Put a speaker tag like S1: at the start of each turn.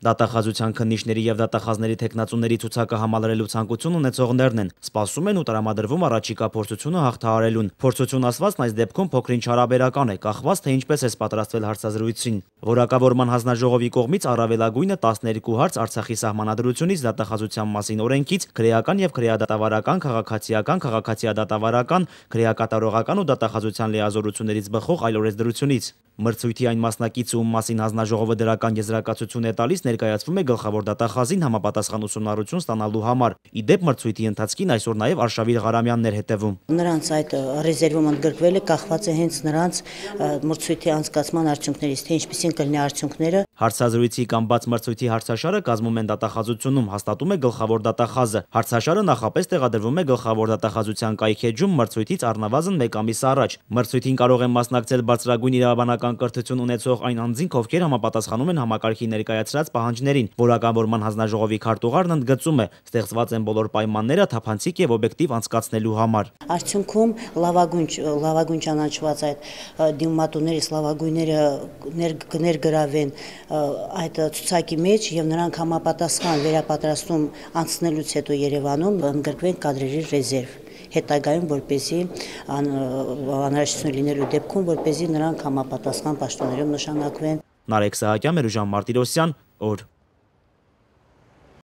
S1: Դատախազության քննիչների եւ դատախազների թեկնածուների ցուցակը համալրելու ցանկություն ունեցողներն են, սպասում են ու տրամադրվում առաջիկա փորձությունը հաղթահարելուն։ Փորձություն ասվածն այս դեպքում փոքրինչ հարաբերական է, կախված թե ինչպես է պատրաստվել հարցազրույցին։ Որակավորման հանձնաժողովի կողմից առավելագույնը 12 հարց Արցախի սահմանադրությունից, դատախազության մասին օրենքից, քրեական եւ քրեադատավարական, քաղաքացիական, քաղաքացիադատավարական, քրեակատարողական ու դատախազության լիազորություններից բխող այլ օրենսդրությունից։ Մրցույթի այն մասնակիցը, ում մասին հանձնաժողովը դրական եզրակացություն է տալիս, ներկայացվում է գլխավոր դատախազին համապատասխան ուսումնառություն ստանալու համար։ Ի դեպ, մրցույթի ընթացքին այսօր նաև Արշավիր Ղարամյանն էր հետևում։
S2: Նրանց այդ ռեզերվում ընդգրկվելը կախված է հենց նրանց մրցույթի անցկացման արդյունքներից, թե ինչպիսին կլինի արդյունքները։
S1: Հարցազրույցի կամ բաց մրցույթի հարցաշարը կազմում են դատախազությունում, հաստատում է գլխավոր դատախազը։ Հարցաշարը նախապես տեղադրվում է գլխավոր դատախազության կայքեջում մրցույթից առնվազն 1 ամիս առաջ։ Մրցույթին կարող են մասնակցել բարձրագույն իրավաբանական կրթություն ունեցող այն անձինք, ովքեր համապատասխանում են համակարգի ներկայացրած պահանջներին։ Որակավորման հանձնաժողովի քարտուղարն ընդգծում է, ստեղծված են բոլոր պայմանները թափանցիկ եւ օբյեկտիվ անցկացնելու համար։
S2: Արդյունքում լավագույն ճանաչված այդ դիմումատուներից լավագույնները կներգրավեն այդ ցուցակի մեջ եւ նրանք համապատասխան վերապատրաստում անցնելուց հետո Երևանում ընդգրկվեն կադրերի ռեզերվ հետագայում, որպեսզի անհրաժեշտություն լինելու դեպքում, որպեսզի նրանք համապատասխան պաշտոններում նշանակվեն։
S1: Նարեկ Սահակյան, Մերուժան Մարտիրոսյան, օր։